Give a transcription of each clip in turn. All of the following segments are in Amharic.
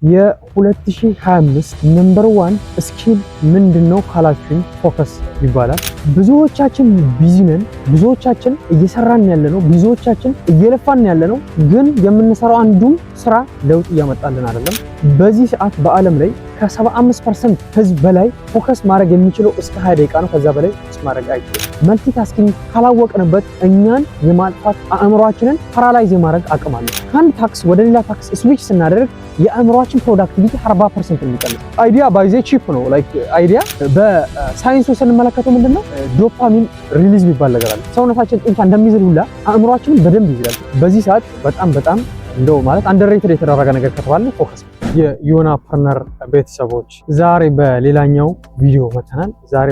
የ2025 ነምበር 1 ስኪል ምንድነው ካላችሁኝ ፎከስ ይባላል። ብዙዎቻችን ቢዚ ነን፣ ብዙዎቻችን እየሰራን ያለነው፣ ብዙዎቻችን እየለፋን ያለነው፣ ግን የምንሰራው አንዱም ስራ ለውጥ እያመጣልን አይደለም። በዚህ ሰዓት በአለም ላይ ከ75% ህዝብ በላይ ፎከስ ማድረግ የሚችለው እስከ 20 ደቂቃ ነው። ከዛ በላይ ፎከስ ማድረግ አይችልም። መልቲታስኪንግ ካላወቅንበት እኛን የማጥፋት አእምሯችንን ፓራላይዝ የማድረግ አቅም አለው። ከአንድ ታክስ ወደ ሌላ ታክስ ስዊች ስናደርግ የአእምሯችን ፕሮዳክቲቪቲ 40% የሚቀንስ። አይዲያ ባይዜ ቺፕ ነው። ላይክ አይዲያ በሳይንሱ ስንመለከተው ምንድነው ዶፓሚን ሪሊዝ የሚባል ነገር አለ። ሰውነታችን ጡንቻ እንደሚዝል ሁላ አእምሯችንን በደንብ ይዝላል። በዚህ ሰዓት በጣም እንደው ማለት አንደርሬትድ የተደረገ ነገር ከተባለ ፎከስ። የዮናፕረነር ቤተሰቦች ዛሬ በሌላኛው ቪዲዮ መተናል። ዛሬ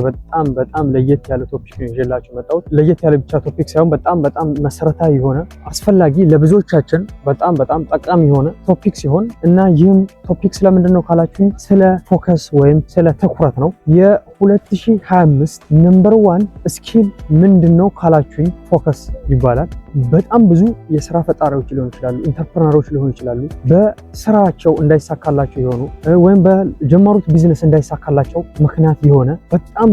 በጣም ለየት ያለ ቶፒክ ነው ይዤላችሁ መጣሁት። ለየት ያለ ብቻ ቶፒክ ሳይሆን በጣም መሰረታዊ የሆነ አስፈላጊ ለብዙዎቻችን በጣም ጠቃሚ የሆነ ቶፒክ ሲሆን እና ይህም ቶፒክ ስለምንድን ነው ካላችሁኝ ስለ ፎከስ ወይም ስለ ትኩረት ነው። የ2025 ነምበር 1 ስኪል ምንድነው ካላችሁኝ ፎከስ ይባላል። በጣም ብዙ የስራ ፈጣሪዎች ሊሆኑ ይችላሉ፣ ኢንተርፕረነሮች ሊሆኑ ይችላሉ። በስራቸው እንዳይሳካላቸው የሆኑ ወይም በጀመሩት ቢዝነስ እንዳይሳካላቸው ምክንያት የሆነ በጣም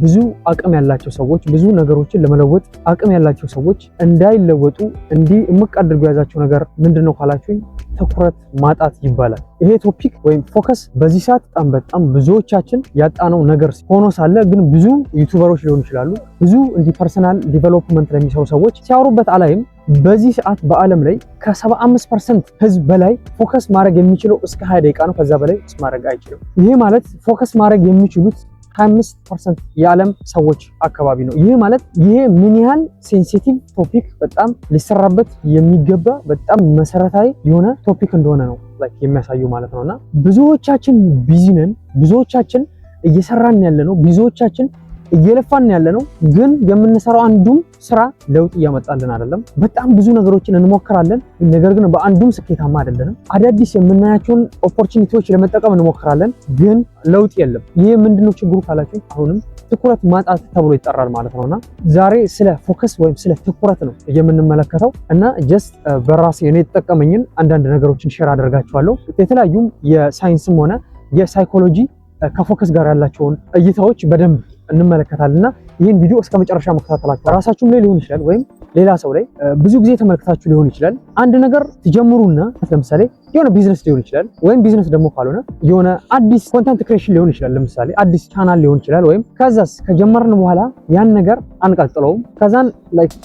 ብዙ አቅም ያላቸው ሰዎች፣ ብዙ ነገሮችን ለመለወጥ አቅም ያላቸው ሰዎች እንዳይለወጡ እንዲህ እምቅ አድርጎ የያዛቸው ነገር ምንድነው ካላችሁኝ ትኩረት ማጣት ይባላል። ይሄ ቶፒክ ወይም ፎከስ በዚህ ሰዓት በጣም ብዙዎቻችን ያጣነው ነገር ሆኖ ሳለ ግን ብዙ ዩቲዩበሮች ሊሆኑ ይችላሉ፣ ብዙ እንዲህ ፐርሰናል ዲቨሎፕመንት ለሚሰሩ ሰዎች ሲያወሩበት አላይም። በዚህ ሰዓት በአለም ላይ ከ75% ህዝብ በላይ ፎከስ ማድረግ የሚችለው እስከ 20 ደቂቃ ነው። ከዛ በላይ ፎከስ ማድረግ አይችልም። ይሄ ማለት ፎከስ ማድረግ የሚችሉት 25% የዓለም ሰዎች አካባቢ ነው። ይሄ ማለት ይሄ ምን ያህል ሴንሲቲቭ ቶፒክ በጣም ሊሰራበት የሚገባ በጣም መሰረታዊ የሆነ ቶፒክ እንደሆነ ነው የሚያሳየው ማለት ነውና ብዙዎቻችን ቢዚ ነን፣ ብዙዎቻችን እየሰራን ያለነው፣ ብዙዎቻችን እየለፋን ያለነው፣ ግን የምንሰራው አንዱም ስራ ለውጥ እያመጣልን አይደለም። በጣም ብዙ ነገሮችን እንሞክራለን፣ ነገር ግን በአንዱም ስኬታማ አይደለንም። አዳዲስ የምናያቸውን ኦፖርቹኒቲዎች ለመጠቀም እንሞክራለን፣ ግን ለውጥ የለም። ይሄ ምንድነው ችግሩ ካላችሁ አሁንም ትኩረት ማጣት ተብሎ ይጠራል ማለት ነውና ዛሬ ስለ ፎከስ ወይም ስለ ትኩረት ነው የምንመለከተው እና ጀስት በራሴ እኔ የተጠቀመኝን አንዳንድ ነገሮችን ሼር አደርጋችኋለሁ። የተለያዩ የሳይንስም ሆነ የሳይኮሎጂ ከፎከስ ጋር ያላቸውን እይታዎች በደንብ እንመለከታለንና ይህን ቪዲዮ እስከ መጨረሻ መከታተላችሁ ራሳችሁም ላይ ሊሆን ይችላል ወይም ሌላ ሰው ላይ ብዙ ጊዜ ተመልክታችሁ ሊሆን ይችላል። አንድ ነገር ትጀምሩና ለምሳሌ የሆነ ቢዝነስ ሊሆን ይችላል፣ ወይም ቢዝነስ ደግሞ ካልሆነ የሆነ አዲስ ኮንተንት ክሬሽን ሊሆን ይችላል። ለምሳሌ አዲስ ቻናል ሊሆን ይችላል። ወይም ከዛስ ከጀመርን በኋላ ያን ነገር አንቀጥለውም። ከዛን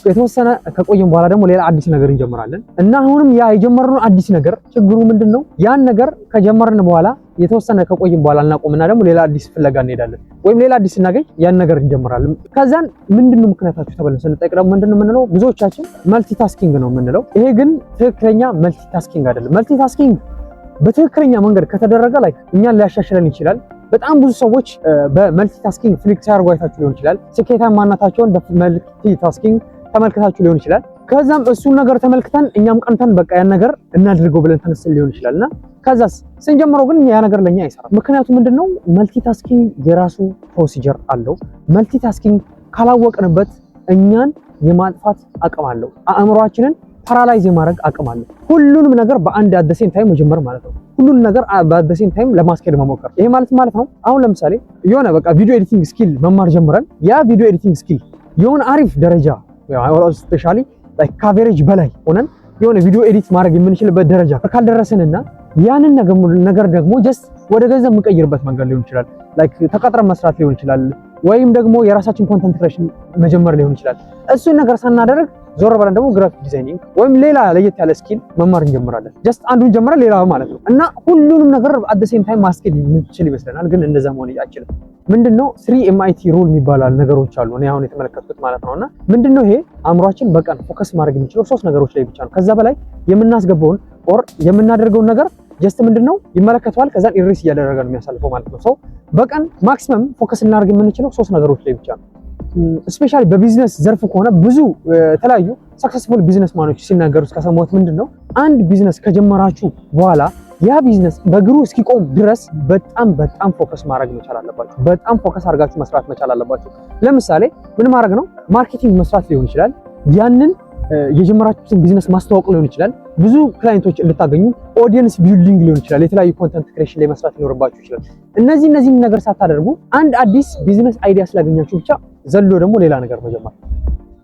የተወሰነ ከቆየን በኋላ ደግሞ ሌላ አዲስ ነገር እንጀምራለን እና አሁንም ያ የጀመርነው አዲስ ነገር ችግሩ ምንድነው? ያን ነገር ከጀመርን በኋላ የተወሰነ ከቆየን በኋላ እናቆምና ደግሞ ሌላ አዲስ ፍለጋ እንሄዳለን። ወይም ሌላ አዲስ ስናገኝ ያን ነገር እንጀምራለን። ከዛን ምንድነው ምክንያታችሁ ተብለን ስንጠይቅ ደግሞ ምንድነው የምንለው? ብዙዎቻችን መልቲታስኪንግ ነው የምንለው። ይሄ ግን ትክክለኛ መልቲታስኪንግ አይደለም። መልቲታስኪንግ በትክክለኛ መንገድ ከተደረገ ላይ እኛን ሊያሻሽለን ይችላል። በጣም ብዙ ሰዎች በመልቲታስኪንግ ፍሊክ ሲያደርጉ አይታችሁ ሊሆን ይችላል። ስኬታማነታቸውን በመልቲታስኪንግ ተመልክታችሁ ሊሆን ይችላል። ከዛም እሱን ነገር ተመልክተን እኛም ቀንተን በቃ ያን ነገር እናድርገው ብለን ተነስተን ሊሆን ይችላልና ከዛስ ስንጀምረው ግን ያ ነገር ለኛ አይሰራም። ምክንያቱም ምንድነው? መልቲታስኪንግ የራሱ ፕሮሲጀር አለው። መልቲታስኪንግ ካላወቅንበት እኛን የማጥፋት አቅም አለው። አእምሯችንን ፓራላይዝ የማድረግ አቅም አለው። ሁሉንም ነገር በአንድ አት ዘ ሴም ታይም መጀመር ማለት ነው። ሁሉንም ነገር በአት ዘ ሴም ታይም ለማስኬድ መሞከር። ይሄ ማለት ነው አሁን ለምሳሌ የሆነ በቃ ቪዲዮ ኤዲቲንግ ስኪል መማር ጀምረን ያ ቪዲዮ ኤዲቲንግ ስኪል የሆነ አሪፍ ደረጃ ስፔሻሊ ላይክ ካቨሬጅ በላይ ሆነን የሆነ ቪዲዮ ኤዲት ማድረግ የምንችልበት ደረጃ ካልደረስንና ያንን ነገር ደግሞ ጀስት ወደ ገንዘብ የምንቀይርበት መንገድ ሊሆን ይችላል። ላይክ ተቀጥረን መስራት ሊሆን ይችላል፣ ወይም ደግሞ የራሳችን ኮንተንት ክሬሽን መጀመር ሊሆን ይችላል። እሱን ነገር ሳናደርግ ዞር ብለን ደግሞ ግራፊክ ዲዛይኒንግ ወይም ሌላ ለየት ያለ ስኪል መማር እንጀምራለን። ጀስት አንዱን ጀምረን ሌላው ማለት ነው እና ሁሉንም ነገር አት ዘ ሴም ታይም ማስኬድ የምንችል ይመስለናል፣ ግን እንደዛ መሆን አይችልም። ምንድነው 3 MIT ሩል የሚባላል ነገሮች አሉ። እኔ አሁን የተመለከትኩት ማለት ነውና ምንድነው ይሄ አእምሯችን በቀን ፎከስ ማድረግ የሚችለው 3 ነገሮች ላይ ብቻ ነው። ከዛ በላይ የምናስገባውን ኦር የምናደርገውን ነገር ጀስት ምንድነው ይመለከተዋል፣ ከዛ ኢሬስ እያደረገ ነው የሚያሳልፈው ማለት ነው። በቀን ማክሲመም ፎከስ እናደርግ የምንችለው 3 ነገሮች ላይ ብቻ ነው። ስፔሻሊ በቢዝነስ ዘርፍ ከሆነ ብዙ የተለያዩ ሰክሰስፉል ቢዝነስ ማኖች ሲናገሩ ከሰማሁት ምንድነው አንድ ቢዝነስ ከጀመራችሁ በኋላ ያ ቢዝነስ በእግሩ እስኪቆም ድረስ በጣም ፎከስ ማድረግ መቻል አለባችሁ። በጣም ፎከስ አድርጋችሁ መስራት መቻል አለባችሁ። ለምሳሌ ምን ማድረግ ነው? ማርኬቲንግ መስራት ሊሆን ይችላል። ያንን የጀመራችሁትን ቢዝነስ ማስተዋወቅ ሊሆን ይችላል። ብዙ ክላይንቶች እንድታገኙ ኦዲየንስ ቢልዲንግ ሊሆን ይችላል፣ የተለያዩ ኮንተንት ክሬሽን ላይ መስራት ሊኖርባችሁ ይችላል። እነዚህ ነገር ሳታደርጉ አንድ አዲስ ቢዝነስ አይዲያ ስላገኛችሁ ብቻ ዘሎ ደግሞ ሌላ ነገር መጀመር።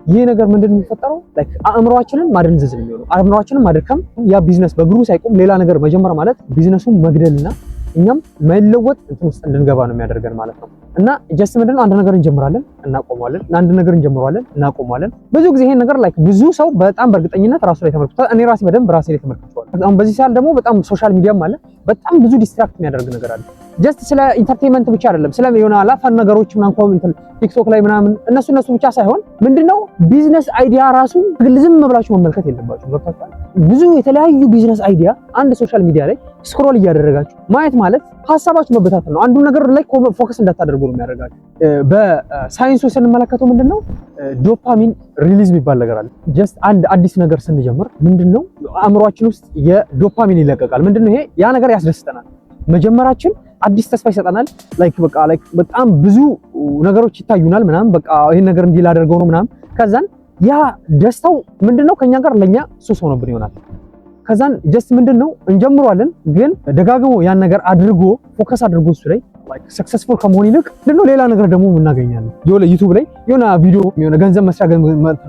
ይሄ ነገር ምንድነው የሚፈጠረው? ላይክ አእምሮአችንን ማደንዘዝ ነው የሚሆነው። አእምሮአችንን ማድከም፣ ያ ቢዝነስ በእግሩ ሳይቆም ሌላ ነገር መጀመር ማለት ቢዝነሱን መግደልና እኛም ማይለወጥ እንትን ውስጥ እንድንገባ ነው የሚያደርገን ማለት ነው። እና ጀስት ምንድነው አንድ ነገር እንጀምራለን እናቆማለን፣ አንድ ነገር እንጀምራለን እናቆማለን። ብዙ ጊዜ ይሄን ነገር ላይክ ብዙ ሰው በጣም በእርግጠኝነት ራሱ ላይ ተመልክቷል። እኔ ራሴ በደንብ ራሴ ላይ ተመልክቷል። አሁን በዚህ ሰዓት ደግሞ በጣም ሶሻል ሚዲያም አለ፣ በጣም ብዙ ዲስትራክት የሚያደርግ ነገር አለ። ጀስት ስለ ኢንተርቴይንመንት ብቻ አይደለም፣ ስለ የሆነ አላፋን ነገሮች ምናምን ኮሜንት ቲክቶክ ላይ ምናምን እነሱ ብቻ ሳይሆን ምንድነው ቢዝነስ አይዲያ ራሱ ዝም ብላችሁ መመልከት የለባችሁ። ገብታችኋል? ብዙ የተለያዩ ቢዝነስ አይዲያ አንድ ሶሻል ሚዲያ ላይ ስክሮል እያደረጋችሁ ማየት ማለት ሀሳባችሁ መበታተን ነው። አንዱ ነገር ላይ ፎከስ እንዳታደርጉ ነው የሚያደርጋችሁ። በሳይንሱ ስንመለከተው ምንድነው ዶፓሚን ሪሊዝ የሚባል ነገር አለ። ጀስት አንድ አዲስ ነገር ስንጀምር ምንድነው አእምሯችን ውስጥ የዶፓሚን ይለቀቃል። ምንድነው ይሄ? ያ ነገር ያስደስተናል። መጀመራችን አዲስ ተስፋ ይሰጠናል። ላይክ በጣም ብዙ ነገሮች ይታዩናል ምናምን በቃ ይሄን ነገር እንዲህ ላደርገው ነው ምናምን። ከዛን ያ ደስታው ምንድነው ከኛ ጋር ለኛ ሱስ ሆኖብን ይሆናል። ከዛን ጀስት ምንድነው እንጀምረዋለን፣ ግን ደጋግሞ ያን ነገር አድርጎ ፎከስ አድርጎ እሱ ላይ ላይክ ሰክሰስፉል ከመሆን ይልቅ ምንድነው ሌላ ነገር ደግሞ እናገኛለን። ዩቲዩብ ላይ የሆነ ቪዲዮ የሆነ ገንዘብ መስሪያ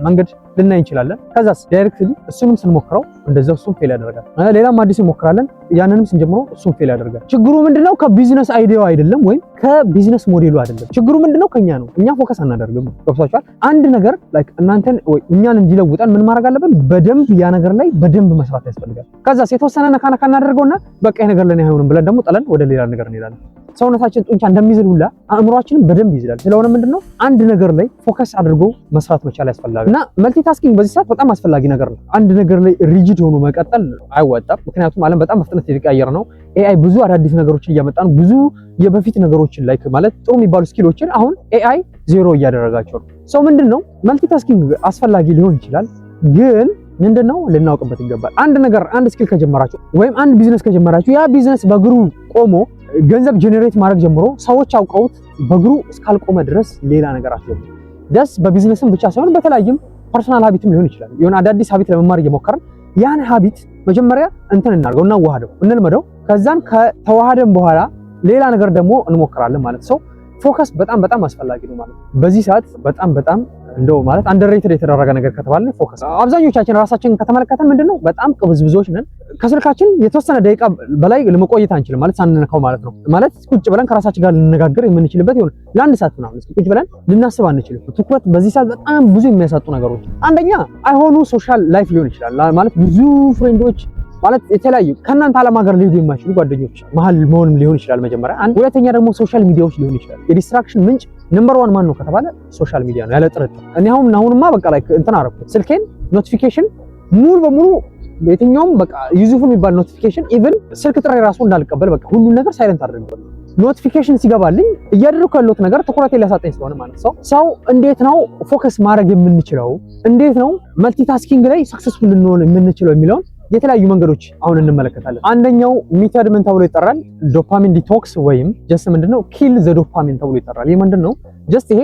መንገድ ልናይ እንችላለን። ከዛስ ዳይሬክትሊ እሱንም ስንሞክረው እንደዛው እሱም ፌል ያደርጋል። ሌላም አዲስ እንሞክራለን፣ ያንንም ስንጀምረው እሱም ፌል ያደርጋል። ችግሩ ምንድነው ከቢዝነስ አይዲያው አይደለም ወይም ከቢዝነስ ሞዴሉ አይደለም። ችግሩ ምንድነው ከኛ ነው። እኛ ፎከስ አናደርግም። ገብቷችኋል? አንድ ነገር ላይክ እናንተን ወይ እኛን እንዲለውጠን ምን ማድረግ አለብን? በደንብ ያ ነገር ላይ በደንብ መስራት ያስፈልጋል። ከዛስ የተወሰነ ነካ እናደርገውና በቃ ይሄ ነገር ለኔ አይሆንም ብለን ደግሞ ጥለን ወደ ሌላ ነገር እንሄዳለን። ሰውነታችን ጡንቻ እንደሚዝል ሁላ አእምሮአችንን በደንብ ይዝላል። ስለሆነ ምንድነው አንድ ነገር ላይ ፎከስ አድርጎ መስራት መቻል ያስፈልጋል። እና መልቲታስኪንግ በዚህ ሰዓት በጣም አስፈላጊ ነገር ነው። አንድ ነገር ላይ ሪጂድ ሆኖ መቀጠል አይወጣም። ምክንያቱም ዓለም በጣም በፍጥነት እየተቀያየረ ነው። ኤአይ ብዙ አዳዲስ ነገሮችን እያመጣ ነው። ብዙ የበፊት ነገሮችን ላይክ ማለት ጥሩ የሚባሉ ስኪሎችን አሁን ኤአይ ዜሮ እያደረጋቸው ነው። ሰው ምንድነው መልቲታስኪንግ አስፈላጊ ሊሆን ይችላል፣ ግን ምንድነው ልናውቅበት ይገባል። አንድ ስኪል ከጀመራችሁ ወይም አንድ ቢዝነስ ከጀመራችሁ ያ ቢዝነስ በእግሩ ቆሞ ገንዘብ ጀነሬት ማድረግ ጀምሮ ሰዎች አውቀውት በእግሩ እስካልቆመ ድረስ ሌላ ነገር አትጀምሩ። ደስ በቢዝነስም ብቻ ሳይሆን በተለያየም ፐርሰናል ሀቢትም ሊሆን ይችላል። የሆነ አዳዲስ ሀቢት ለመማር እየሞከርን ያን ሀቢት መጀመሪያ እናድርገው፣ እናዋሃደው፣ እንልመደው። ከዛን ከተዋሃደን በኋላ ሌላ ነገር ደግሞ እንሞክራለን ማለት ነው። ፎከስ በጣም አስፈላጊ ነው ማለት ነው። በዚህ ሰዓት በጣም እንደው ማለት አንደርሬትድ የተደረገ ነገር ከተባለ ፎከስ። አብዛኞቻችን ራሳችንን ከተመለከተን ምንድነው በጣም ቅብዝብዞች ነን። ከስልካችን የተወሰነ ደቂቃ በላይ ለመቆየት አንችልም ማለት ሳንነካው ማለት ነው። ማለት ቁጭ ብለን ከራሳችን ጋር ልንነጋገር የምንችልበት ይሁን ለአንድ ሰዓት ምናምን ቁጭ ብለን ልናስብ አንችልም። ትኩረት በዚህ ሰዓት በጣም ብዙ የሚያሳጡ ነገሮች፣ አንደኛ አይሆኑ ሶሻል ላይፍ ሊሆን ይችላል ማለት ብዙ ፍሬንዶች ማለት የተለያዩ ከእናንተ ዓለም ሀገር ሊሄዱ የማይችሉ ጓደኞች መሀል መሆንም ሊሆን ይችላል መጀመሪያ። ሁለተኛ ደግሞ ሶሻል ሚዲያዎች ሊሆን ይችላል። የዲስትራክሽን ምንጭ ነምበር 1 ማን ነው ከተባለ ሶሻል ሚዲያ ነው ያለ ጥርጥር። እኔ አሁንማ በቃ ላይክ እንትን አደረኩት ስልኬን ኖቲፊኬሽን ሙሉ በሙሉ የትኛውም በቃ ዩዝፉል የሚባል ኖቲፊኬሽን ኢቭን ስልክ ጥሪ ራሱ እንዳልቀበል በቃ ሁሉን ነገር ሳይለንት አድርገው። ኖቲፊኬሽን ሲገባልኝ እያደረኩ ያለሁት ነገር ትኩረቴን ሊያሳጣኝ ስለሆነ ማለት ሰው እንዴት ነው ፎከስ ማድረግ የምንችለው፣ እንዴት ነው መልቲታስኪንግ ላይ ሰክሰስፉል ልንሆን የምንችለው የሚለውን የተለያዩ መንገዶች አሁን እንመለከታለን። አንደኛው ሜተድ ምን ተብሎ ይጠራል? ዶፓሚን ዲቶክስ ወይም ጀስት ምንድነው ኪል ዘ ዶፓሚን ተብሎ ይጠራል። ይሄ ምንድነው? ጀስት ይሄ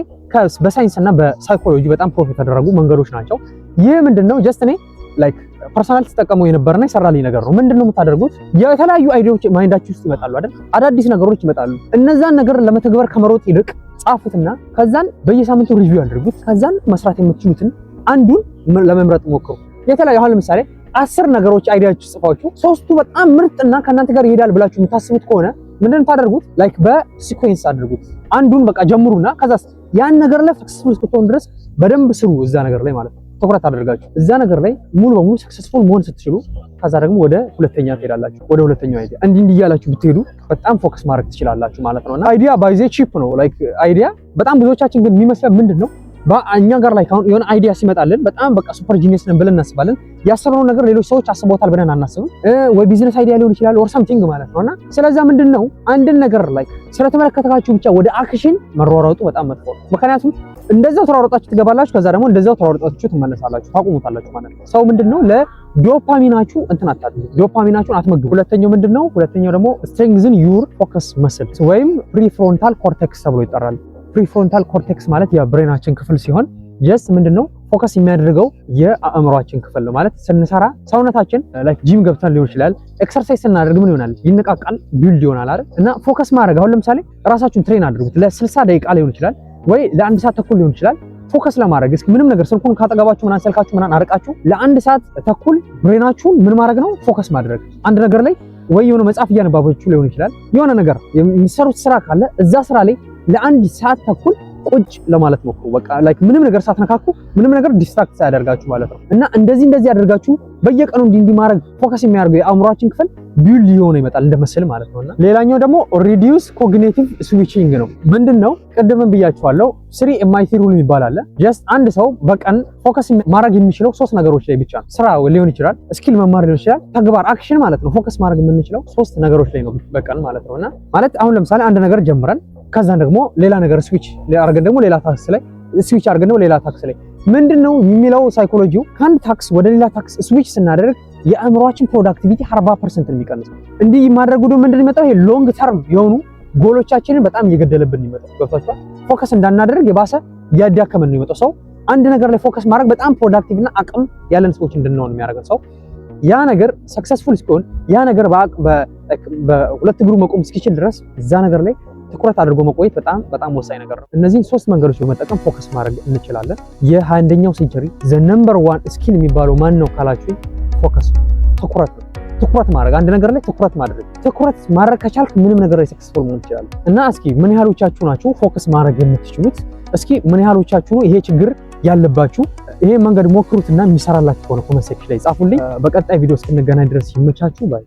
በሳይንስ እና በሳይኮሎጂ በጣም ፕሩፍ የተደረጉ መንገዶች ናቸው። ይሄ ምንድነው? ጀስት እኔ ላይክ ፐርሰናል ተጠቀመው የነበረና ይሰራልኝ ነገር ነው። ምንድነው የምታደርጉት? የተለያዩ አይዲያዎች ማይንዳችሁ ውስጥ ይመጣሉ አይደል? አዳዲስ ነገሮች ይመጣሉ። እነዛን ነገር ለመተግበር ከመሮጥ ይልቅ ጻፉትና ከዛን በየሳምንቱ ሪቪው አድርጉት። ከዛን መስራት የምትችሉትን አንዱን ለመምረጥ ሞክሩ። የተለያዩ አሁን ለምሳሌ 10 ነገሮች አይዲያችሁ ጽፋችሁ 3ቱ በጣም ምርጥና ከእናንተ ጋር ይሄዳል ብላችሁ የምታስቡት ከሆነ ምንድነው ታደርጉት? ላይክ በሲኩዌንስ አድርጉት። አንዱን በቃ ጀምሩና ከዛስ ያን ነገር ላይ ሰክሰስፉል እስክትሆኑ ድረስ በደንብ ስሩ። እዛ ነገር ላይ ማለት ነው ትኩረት አድርጋችሁ እዛ ነገር ላይ ሙሉ በሙሉ ሰክሰስፉል መሆን ስትችሉ ከዛ ደግሞ ወደ ሁለተኛ ትሄዳላችሁ። ወደ ሁለተኛው አይዲያ እንዲህ እያላችሁ ብትሄዱ በጣም ፎከስ ማድረግ ትችላላችሁ ማለት ነውና አይዲያ ባይዜ ቺፕ ነው። ላይክ አይዲያ በጣም ብዙዎቻችን ግን የሚመስለን ምንድነው በእኛ ጋር ላይ ካሁን የሆነ አይዲያ ሲመጣልን በጣም በቃ ሱፐር ጂኒየስ ነን ብለን እናስባለን። ያሰብነው ነገር ሌሎች ሰዎች አስበውታል ብለን አናስብም። ወይ ቢዝነስ አይዲያ ሊሆን ይችላል ኦር ሳምቲንግ ማለት ነውና ስለዛ ምንድነው አንድን ነገር ላይ ስለተመለከታችሁ ብቻ ወደ አክሽን መሯሯጡ በጣም መጥፎ ነው። ምክንያቱም እንደዛው ተሯሯጣችሁ ትገባላችሁ፣ ከዛ ደግሞ እንደዛው ተሯሯጣችሁ ትመለሳላችሁ፣ ታቆሙታላችሁ ማለት ነው። ሰው ምንድነው ለዶፓሚናችሁ እንትን አታድርጉ፣ ዶፓሚናችሁን አትመግቡ። ሁለተኛው ምንድነው? ሁለተኛው ደግሞ ስትሬንግዝን ዩር ፎከስ መስል ወይም ፕሪፍሮንታል ኮርቴክስ ተብሎ ይጠራል። ፕሪፍሮንታል ኮርቴክስ ማለት የብሬናችን ክፍል ሲሆን ጀስት ምንድነው ፎከስ የሚያደርገው የአእምሯችን ክፍል ነው ማለት ስንሰራ ሰውነታችን ላይክ ጂም ገብተን ሊሆን ይችላል ኤክሰርሳይዝ ስናደርግ ምን ይሆናል ይነቃቃል ቢልድ ይሆናል አይደል እና ፎከስ ማድረግ አሁን ለምሳሌ ራሳችሁን ትሬን አድርጉት ለ60 ደቂቃ ሊሆን ይችላል ወይ ለ1 ሰዓት ተኩል ሊሆን ይችላል ፎከስ ለማድረግ እስኪ ምንም ነገር ስልኩን ካጠገባችሁ ምናን ስልካችሁ ምናን አርቃችሁ ለ1 ሰዓት ተኩል ብሬናችሁን ምን ማድረግ ነው ፎከስ ማድረግ አንድ ነገር ላይ ወይ የሆነ መጽሐፍ እያነባባችሁ ሊሆን ይችላል የሆነ ነገር የሚሰሩት ስራ ካለ እዛ ስራ ላይ ለ1 ሰዓት ተኩል ቁጭ ለማለት ሞክሩ በቃ ላይክ ምንም ነገር ሳትነካኩ ምንም ነገር ዲስትራክት ሳያደርጋችሁ ማለት ነው እና እንደዚህ ያደርጋችሁ በየቀኑ እንዲህ ማድረግ ፎከስ የሚያደርገው የአእምሯችን ክፍል ቢልድ ሊሆን ይመጣል እንደመስል ማለት ነውና ሌላኛው ደግሞ ሪዲዩስ ኮግኒቲቭ ስዊቺንግ ነው ምንድነው ቅድምም ብያችኋለሁ 3 MIT ሩል ይባላል ጀስት አንድ ሰው በቀን ፎከስ ማድረግ የሚችለው 3 ነገሮች ላይ ብቻ ስራ ሊሆን ይችላል ስኪል መማር ሊሆን ይችላል ተግባር አክሽን ማለት ነው ፎከስ ማድረግ የምንችለው 3 ነገሮች ላይ ነው በቀን ማለት ነውና ማለት አሁን ለምሳሌ አንድ ነገር ጀምረን ከዛ ደግሞ ሌላ ነገር ስዊች አድርገን ደግሞ ሌላ ታክስ ላይ ስዊች አድርገን ደግሞ ሌላ ታክስ ላይ ምንድነው የሚለው ሳይኮሎጂው ከአንድ ታክስ ወደ ሌላ ታክስ ስዊች ስናደርግ የአእምሯችን ፕሮዳክቲቪቲ 40% የሚቀንሰው እንዲህ ማድረጉ ደግሞ ምንድነው የሚመጣው ይሄ ሎንግ ተርም የሆኑ ጎሎቻችንን በጣም እየገደለብን ይመጣው ገብቷችኋል ፎከስ እንዳናደርግ የባሰ ያዳከመን ነው የሚመጣው ሰው አንድ ነገር ላይ ፎከስ ማድረግ በጣም ፕሮዳክቲቭ እና አቅም ያለን ሰዎች እንድንሆን የሚያደርገን ሰው ያ ነገር ሰክሰስፉል ሲሆን ያ ነገር በሁለት እግሩ መቆም እስኪችል ድረስ እዛ ነገር ላይ ትኩረት አድርጎ መቆየት በጣም ወሳኝ ነገር ነው እነዚህን 3 መንገዶች በመጠቀም ፎከስ ማድረግ እንችላለን የ21ኛው ሴንቸሪ ዘ ነምበር 1 ስኪል የሚባለው ማን ነው ካላችሁ ፎከስ ትኩረት ማድረግ አንድ ነገር ላይ ትኩረት ማድረግ ከቻልክ ምንም ነገር ላይ ሰክሰስፉል መሆን ይችላል እና እስኪ ምን ያህሎቻችሁ ናችሁ ፎከስ ማድረግ የምትችሉት እስኪ ምን ያህሎቻችሁ ነው ይሄ ችግር ያለባችሁ ይሄ መንገድ ሞክሩትና የሚሰራላችሁ ከሆነ ኮሜንት ሴክሽን ላይ ጻፉልኝ በቀጣይ ቪዲዮ እስክንገናኝ ድረስ ይመቻችሁ ባይ